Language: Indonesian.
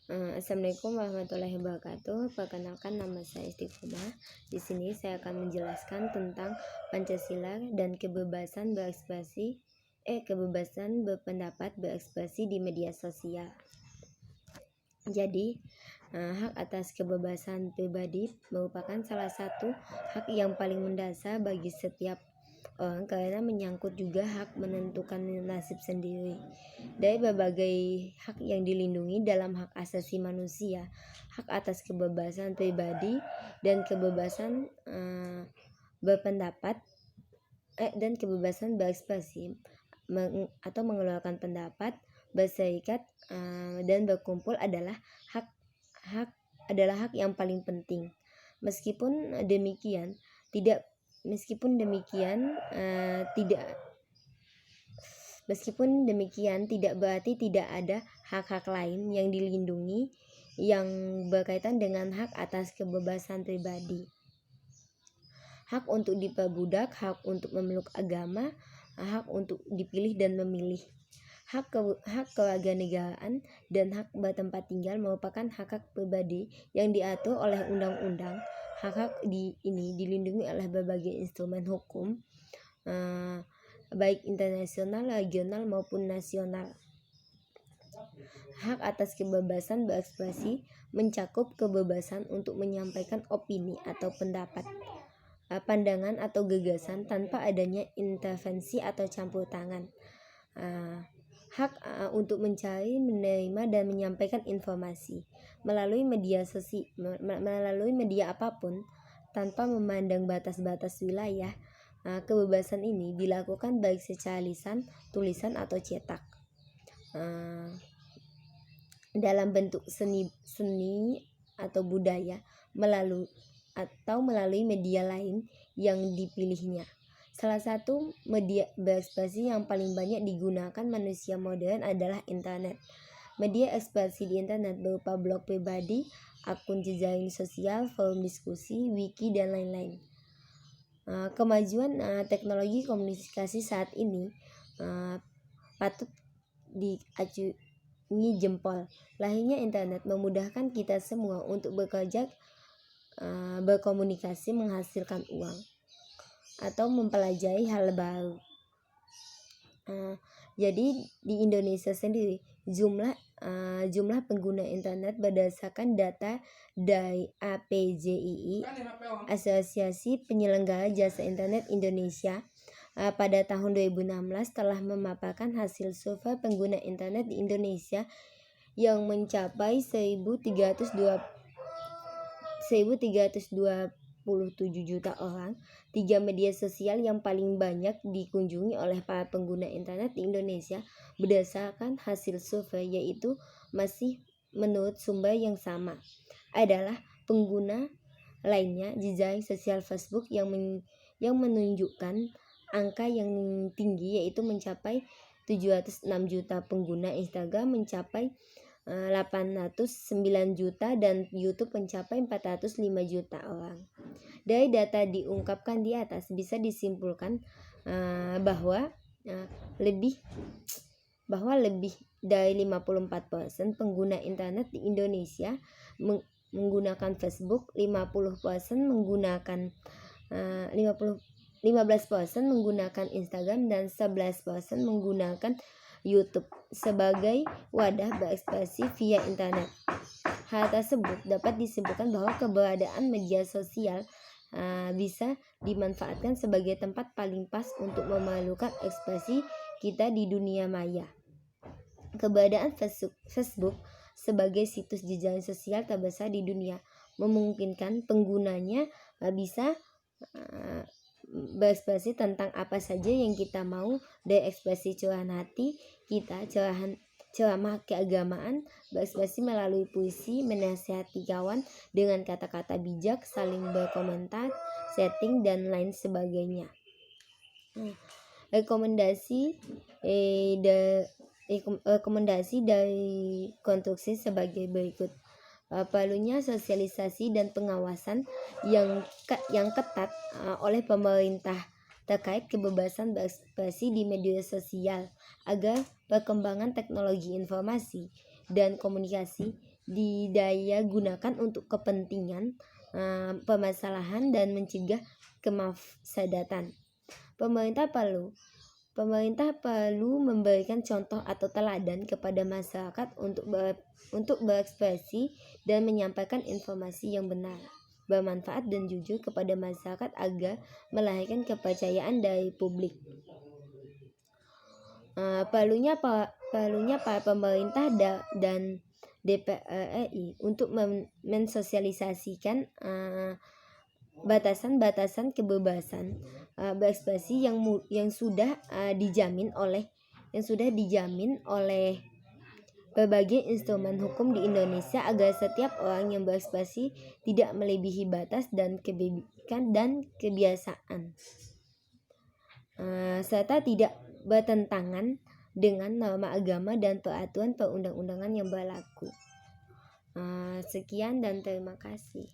Assalamualaikum warahmatullahi wabarakatuh. Perkenalkan, nama saya Istiqomah. Di sini saya akan menjelaskan tentang Pancasila dan kebebasan berpendapat berekspresi di media sosial. Jadi, hak atas kebebasan pribadi merupakan salah satu hak yang paling mendasar bagi setiap orang karena menyangkut juga hak menentukan nasib sendiri. Dari berbagai hak yang dilindungi dalam hak asasi manusia, hak atas kebebasan pribadi dan kebebasan berpendapat dan kebebasan berekspresi atau mengeluarkan pendapat, berserikat dan berkumpul adalah hak yang paling penting. Meskipun demikian tidak berarti tidak ada hak-hak lain yang dilindungi yang berkaitan dengan hak atas kebebasan pribadi. Hak untuk diperbudak, hak untuk memeluk agama, hak untuk dipilih dan memilih. Hak kewarganegaraan dan hak bertempat tinggal merupakan hak-hak pribadi yang diatur oleh undang-undang. Hak-hak ini dilindungi oleh berbagai instrumen hukum, baik internasional, regional maupun nasional. Hak atas kebebasan berekspresi mencakup kebebasan untuk menyampaikan opini atau pendapat, pandangan atau gagasan tanpa adanya intervensi atau campur tangan. Hak untuk mencari, menerima, dan menyampaikan informasi melalui media apapun tanpa memandang batas-batas wilayah. Kebebasan ini dilakukan baik secara lisan, tulisan, atau cetak, dalam bentuk seni atau budaya, melalui media lain yang dipilihnya. Salah satu media berekspresi yang paling banyak digunakan manusia modern adalah internet. Media ekspresi di internet berupa blog pribadi, akun jejaring sosial, forum diskusi, wiki, dan lain-lain. Kemajuan teknologi komunikasi saat ini patut diacungi jempol. Lahirnya internet memudahkan kita semua untuk bekerja, berkomunikasi, menghasilkan uang, atau mempelajari hal baru. Jadi di Indonesia sendiri jumlah pengguna internet berdasarkan data dari APJII, Asosiasi Penyelenggara Jasa Internet Indonesia, pada tahun 2016 telah memaparkan hasil survei pengguna internet di Indonesia yang mencapai 1.327 juta orang. 3 media sosial yang paling banyak dikunjungi oleh para pengguna internet di Indonesia berdasarkan hasil survei, yaitu masih menurut sumber yang sama adalah pengguna lainnya jejaring sosial Facebook yang menunjukkan angka yang tinggi, yaitu mencapai 706 juta pengguna. Instagram mencapai 809 juta dan YouTube mencapai 405 juta orang. Dari data diungkapkan di atas bisa disimpulkan bahwa lebih dari 54% pengguna internet di Indonesia menggunakan Facebook, 15% menggunakan 15% menggunakan Instagram, dan 11% menggunakan YouTube sebagai wadah berekspresi via internet. Hal tersebut dapat disimpulkan bahwa keberadaan media sosial bisa dimanfaatkan sebagai tempat paling pas untuk memerlukan ekspresi kita di dunia maya. Keberadaan Facebook sebagai situs jejaring sosial terbesar di dunia memungkinkan penggunanya bisa berekspresi tentang apa saja yang kita mau, dari ekspresi curahan hati kita, ceramah keagamaan, berekspresi melalui puisi, menasihati kawan dengan kata-kata bijak, saling berkomentar, setting, dan lain sebagainya. Rekomendasi dari konstruksi sebagai berikut. Perlunya sosialisasi dan pengawasan yang ketat oleh pemerintah terkait kebebasan berekspresi di media sosial agar perkembangan teknologi informasi dan komunikasi didaya gunakan untuk kepentingan permasalahan dan mencegah kemafsadatan. Pemerintah perlu memberikan contoh atau teladan kepada masyarakat untuk berekspresi dan menyampaikan informasi yang benar, bermanfaat dan jujur kepada masyarakat agar melahirkan kepercayaan dari publik. Perlunya para pemerintah dan DPR RI untuk mensosialisasikan batasan-batasan kebebasan berekspresi yang sudah dijamin oleh berbagai instrumen hukum di Indonesia, agar setiap orang yang berekspresi tidak melebihi batas dan kebiasaan, serta tidak bertentangan dengan norma agama dan peraturan perundang-undangan yang berlaku. Sekian dan terima kasih.